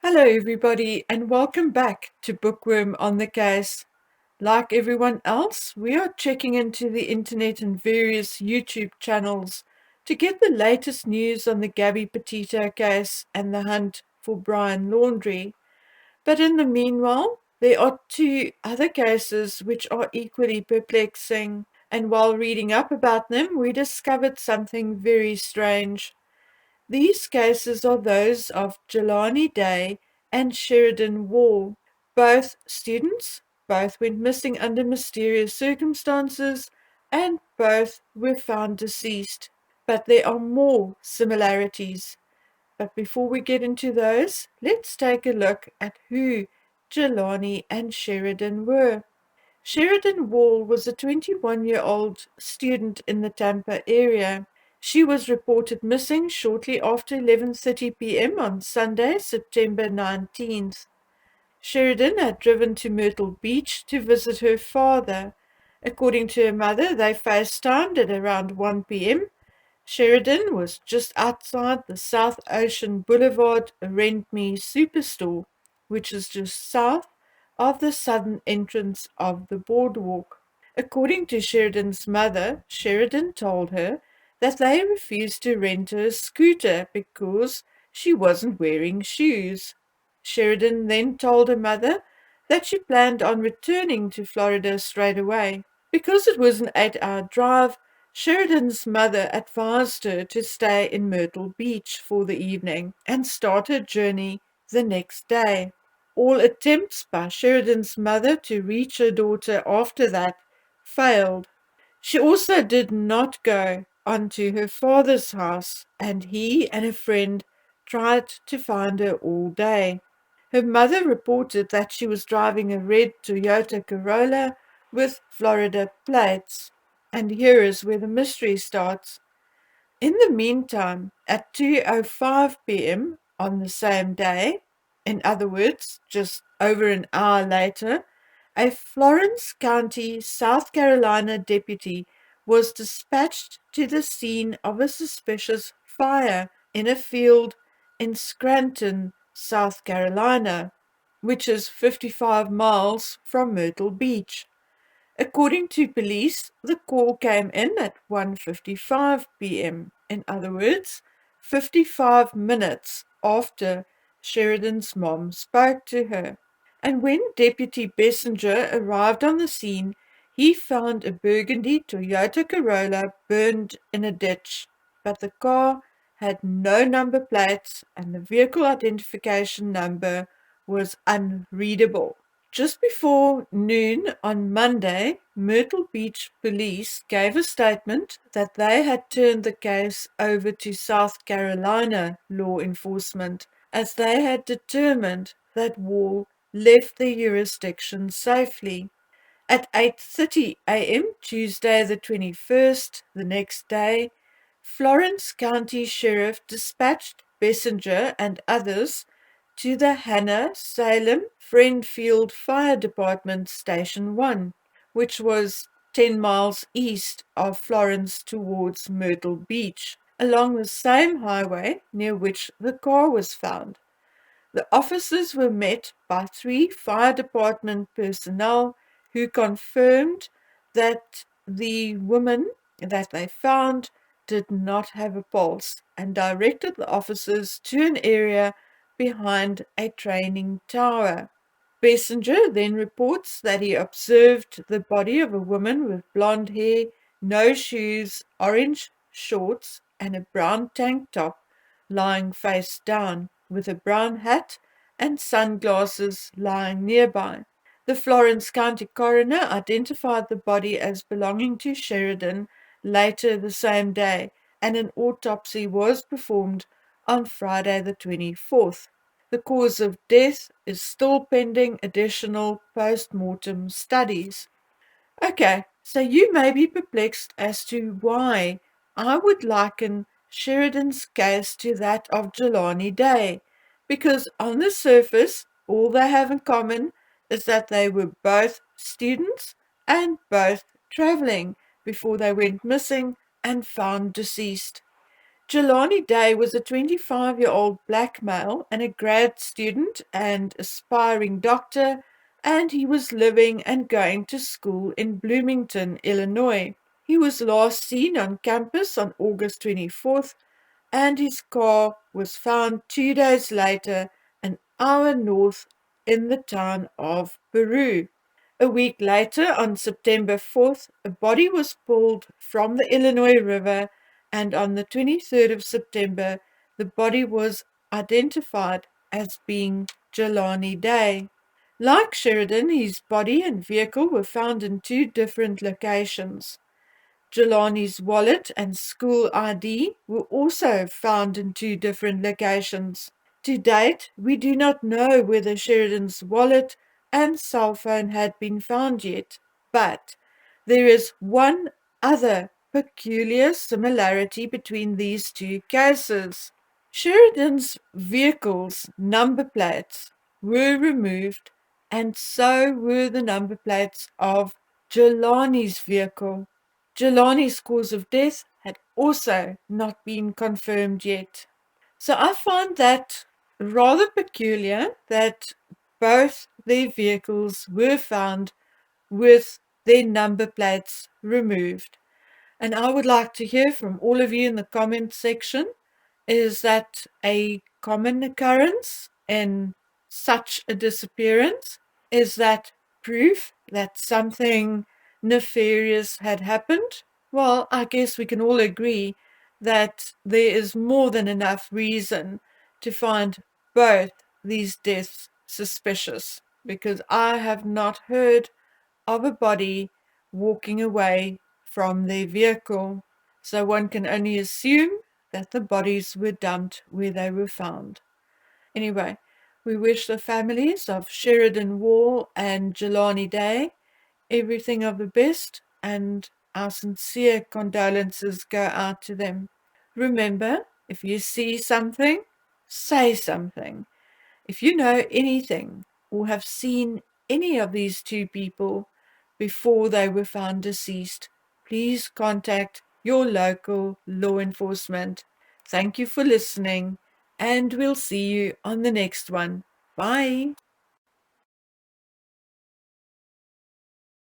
Hello, everybody, and welcome back to Bookworm on the Case. Like everyone else, we are checking into the internet and various YouTube channels to get the latest news on the Gabby Petito case and the hunt for Brian Laundrie. But in the meanwhile, there are two other cases which are equally perplexing, and while reading up about them, we discovered something very strange. These cases are those of Jelani Day and Sheridan Wahl, both students, both went missing under mysterious circumstances, and both were found deceased. But there are more similarities. But before we get into those, let's take a look at who Jelani and Sheridan were. Sheridan Wahl was a 21-year-old student in the Tampa area. She was reported missing shortly after 11:30 p.m. on Sunday, September 19th. Sheridan had driven to Myrtle Beach to visit her father. According to her mother, they FaceTimed at around 1 p.m. Sheridan was just outside the South Ocean Boulevard Rent Me Superstore, which is just south of the southern entrance of the boardwalk. According to Sheridan's mother, Sheridan told her that they refused to rent her a scooter because she wasn't wearing shoes. Sheridan then told her mother that she planned on returning to Florida straight away. Because it was an 8-hour drive, Sheridan's mother advised her to stay in Myrtle Beach for the evening and start her journey the next day. All attempts by Sheridan's mother to reach her daughter after that failed. She also did not go onto her father's house, and he and a friend tried to find her all day. Her mother reported that she was driving a red Toyota Corolla with Florida plates. And here is where the mystery starts. In the meantime, at 2:05 p.m. on the same day, in other words, just over an hour later, a Florence County, South Carolina deputy was dispatched to the scene of a suspicious fire in a field in Scranton, South Carolina, which is 55 miles from Myrtle Beach. According to police, the call came in at 1:55 p.m., in other words, 55 minutes after Sheridan's mom spoke to her. And when Deputy Bessinger arrived on the scene, he found a burgundy Toyota Corolla burned in a ditch, but the car had no number plates and the vehicle identification number was unreadable. Just before noon on Monday, Myrtle Beach police gave a statement that they had turned the case over to South Carolina law enforcement as they had determined that Wahl left the jurisdiction safely. At 8:30 a.m. Tuesday the 21st, the next day, Florence County Sheriff dispatched Bessinger and others to the Hannah-Salem Friendfield Fire Department Station 1, which was 10 miles east of Florence towards Myrtle Beach, along the same highway near which the car was found. The officers were met by 3 fire department personnel who confirmed that the woman that they found did not have a pulse and directed the officers to an area behind a training tower. Bessinger then reports that he observed the body of a woman with blonde hair, no shoes, orange shorts, and a brown tank top lying face down, with a brown hat and sunglasses lying nearby. The Florence County coroner identified the body as belonging to Sheridan later the same day, and an autopsy was performed on Friday the 24th. The cause of death is still pending additional post-mortem studies. Okay, so you may be perplexed as to why I would liken Sheridan's case to that of Jelani Day, because on the surface, all they have in common is that they were both students and both traveling before they went missing and found deceased. Jelani Day was a 25-year-old black male and a grad student and aspiring doctor, and he was living and going to school in Bloomington, Illinois. He was last seen on campus on August 24th, and his car was found 2 days later, an hour north in the town of Peru. A week later, on September 4th, a body was pulled from the Illinois River, and on the 23rd of September, the body was identified as being Jelani Day. Like Sheridan, his body and vehicle were found in two different locations. Jelani's wallet and school ID were also found in two different locations. To date, we do not know whether Sheridan's wallet and cell phone had been found yet, but there is one other peculiar similarity between these two cases. Sheridan's vehicle's number plates were removed, and so were the number plates of Jelani's vehicle. Jelani's cause of death had also not been confirmed yet. So I find that rather peculiar that both their vehicles were found with their number plates removed. And I would like to hear from all of you in the comment section. Is that a common occurrence in such a disappearance? Is that proof that something nefarious had happened? Well, I guess we can all agree that there is more than enough reason to find both these deaths suspicious, because I have not heard of a body walking away from their vehicle. So one can only assume that the bodies were dumped where they were found. Anyway, we wish the families of Sheridan Wahl and Jelani Day everything of the best, and our sincere condolences go out to them. Remember, if you see something, say something. If you know anything or have seen any of these two people before they were found deceased, please contact your local law enforcement. Thank you for listening, and we'll see you on the next one. Bye.